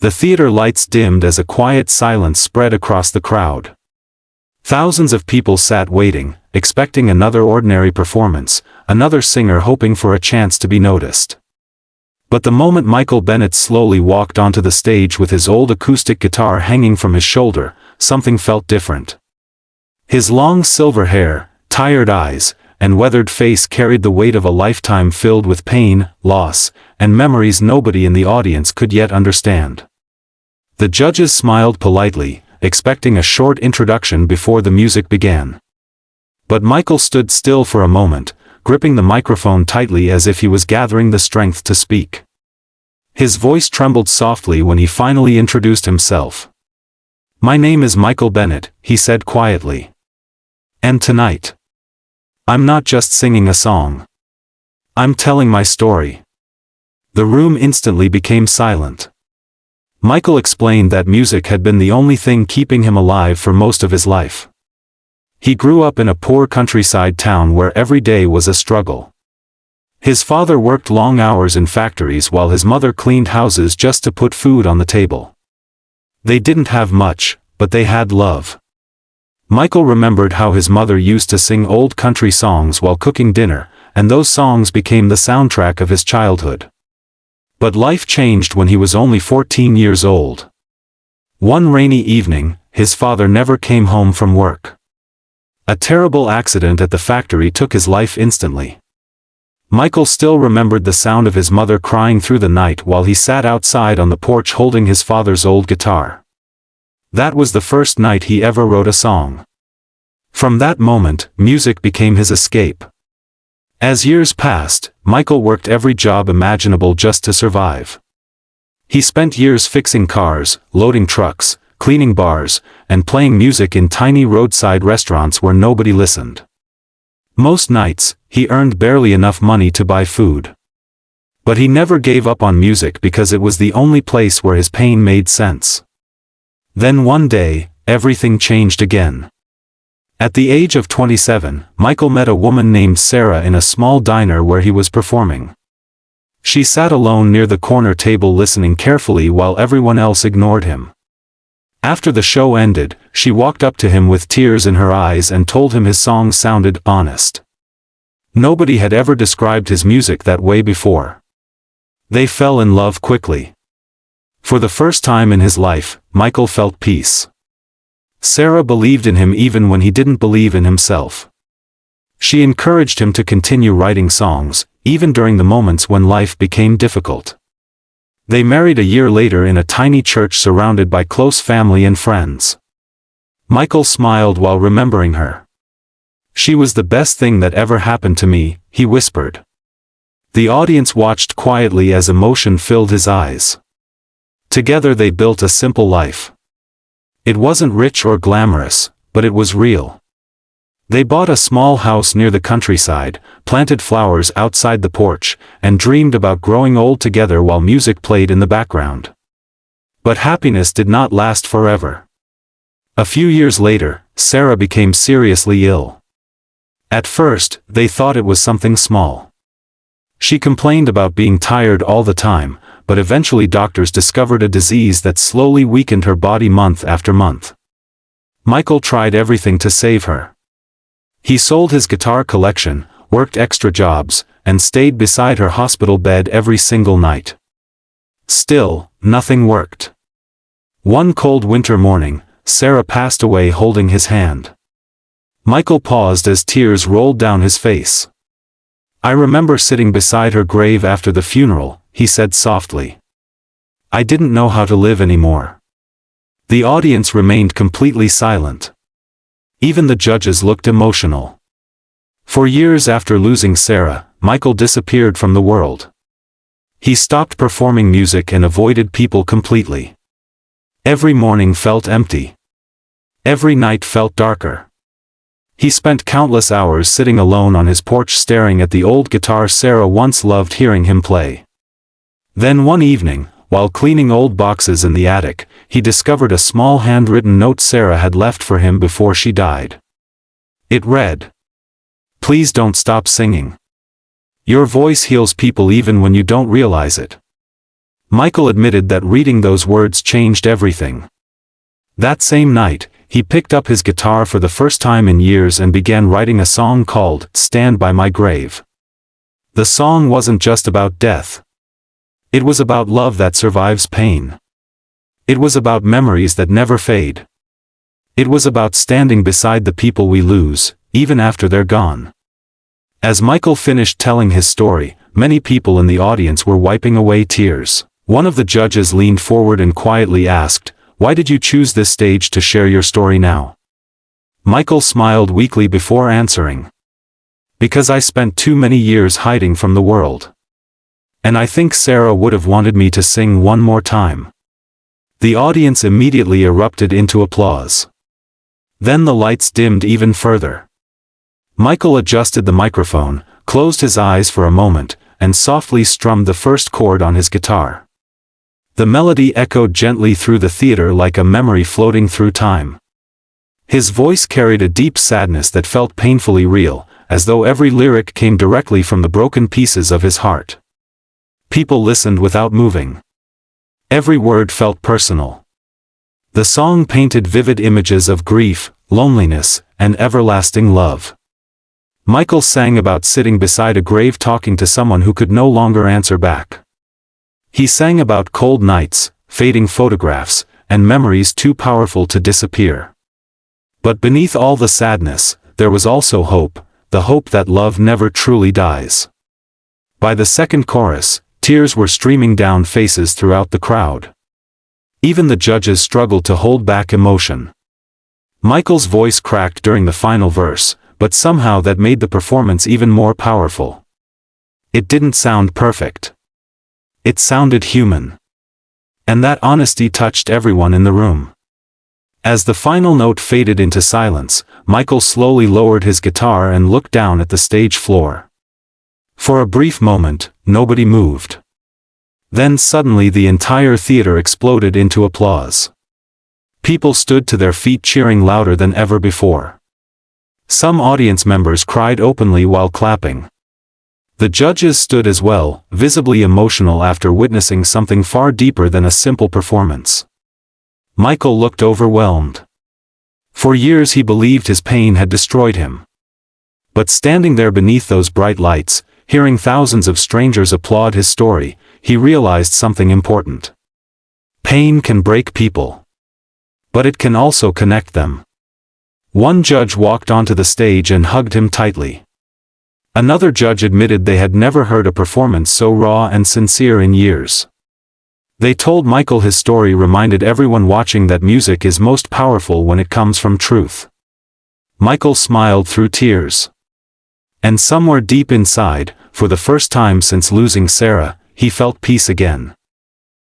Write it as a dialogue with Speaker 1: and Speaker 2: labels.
Speaker 1: The theater lights dimmed as a quiet silence spread across the crowd. Thousands of people sat waiting, expecting another ordinary performance, another singer hoping for a chance to be noticed. But the moment Michael Bennett slowly walked onto the stage with his old acoustic guitar hanging from his shoulder, something felt different. His long silver hair, tired eyes, and weathered face carried the weight of a lifetime filled with pain, loss, and memories nobody in the audience could yet understand. The judges smiled politely, expecting a short introduction before the music began. But Michael stood still for a moment, gripping the microphone tightly as if he was gathering the strength to speak. His voice trembled softly when he finally introduced himself. "My name is Michael Bennett," he said quietly. "And tonight, I'm not just singing a song. I'm telling my story." The room instantly became silent. Michael explained that music had been the only thing keeping him alive for most of his life. He grew up in a poor countryside town where every day was a struggle. His father worked long hours in factories while his mother cleaned houses just to put food on the table. They didn't have much, but they had love. Michael remembered how his mother used to sing old country songs while cooking dinner, and those songs became the soundtrack of his childhood. But life changed when he was only 14 years old. One rainy evening, his father never came home from work. A terrible accident at the factory took his life instantly. Michael still remembered the sound of his mother crying through the night while he sat outside on the porch holding his father's old guitar. That was the first night he ever wrote a song. From that moment, music became his escape. As years passed, Michael worked every job imaginable just to survive. He spent years fixing cars, loading trucks, cleaning bars, and playing music in tiny roadside restaurants where nobody listened. Most nights, he earned barely enough money to buy food. But he never gave up on music because it was the only place where his pain made sense. Then one day, everything changed again. At the age of 27, Michael met a woman named Sarah in a small diner where he was performing. She sat alone near the corner table listening carefully while everyone else ignored him. After the show ended, she walked up to him with tears in her eyes and told him his song sounded honest. Nobody had ever described his music that way before. They fell in love quickly. For the first time in his life, Michael felt peace. Sarah believed in him even when he didn't believe in himself. She encouraged him to continue writing songs, even during the moments when life became difficult. They married a year later in a tiny church surrounded by close family and friends. Michael smiled while remembering her. "She was the best thing that ever happened to me," he whispered. The audience watched quietly as emotion filled his eyes. Together they built a simple life. It wasn't rich or glamorous, but it was real. They bought a small house near the countryside, planted flowers outside the porch, and dreamed about growing old together while music played in the background. But happiness did not last forever. A few years later, Sarah became seriously ill. At first, they thought it was something small. She complained about being tired all the time, but eventually doctors discovered a disease that slowly weakened her body month after month. Michael tried everything to save her. He sold his guitar collection, worked extra jobs, and stayed beside her hospital bed every single night. Still, nothing worked. One cold winter morning, Sarah passed away holding his hand. Michael paused as tears rolled down his face. "I remember sitting beside her grave after the funeral," he said softly. "I didn't know how to live anymore." The audience remained completely silent. Even the judges looked emotional. For years after losing Sarah, Michael disappeared from the world. He stopped performing music and avoided people completely. Every morning felt empty. Every night felt darker. He spent countless hours sitting alone on his porch staring at the old guitar Sarah once loved hearing him play. Then one evening, while cleaning old boxes in the attic, he discovered a small handwritten note Sarah had left for him before she died. It read, "Please don't stop singing. Your voice heals people even when you don't realize it." Michael admitted that reading those words changed everything. That same night, he picked up his guitar for the first time in years and began writing a song called "Stand by My Grave." The song wasn't just about death. It was about love that survives pain. It was about memories that never fade. It was about standing beside the people we lose, even after they're gone. As Michael finished telling his story, many people in the audience were wiping away tears. One of the judges leaned forward and quietly asked, "Why did you choose this stage to share your story now?" Michael smiled weakly before answering. "Because I spent too many years hiding from the world. And I think Sarah would have wanted me to sing one more time." The audience immediately erupted into applause. Then the lights dimmed even further. Michael adjusted the microphone, closed his eyes for a moment, and softly strummed the first chord on his guitar. The melody echoed gently through the theater like a memory floating through time. His voice carried a deep sadness that felt painfully real, as though every lyric came directly from the broken pieces of his heart. People listened without moving. Every word felt personal. The song painted vivid images of grief, loneliness, and everlasting love. Michael sang about sitting beside a grave talking to someone who could no longer answer back. He sang about cold nights, fading photographs, and memories too powerful to disappear. But beneath all the sadness, there was also hope, the hope that love never truly dies. By the second chorus, tears were streaming down faces throughout the crowd. Even the judges struggled to hold back emotion. Michael's voice cracked during the final verse, but somehow that made the performance even more powerful. It didn't sound perfect. It sounded human. And that honesty touched everyone in the room. As the final note faded into silence, Michael slowly lowered his guitar and looked down at the stage floor. For a brief moment, nobody moved. Then suddenly the entire theater exploded into applause. People stood to their feet cheering louder than ever before. Some audience members cried openly while clapping. The judges stood as well, visibly emotional after witnessing something far deeper than a simple performance. Michael looked overwhelmed. For years he believed his pain had destroyed him. But standing there beneath those bright lights, hearing thousands of strangers applaud his story, he realized something important. Pain can break people. But it can also connect them. One judge walked onto the stage and hugged him tightly. Another judge admitted they had never heard a performance so raw and sincere in years. They told Michael his story reminded everyone watching that music is most powerful when it comes from truth. Michael smiled through tears. And somewhere deep inside, for the first time since losing Sarah, he felt peace again.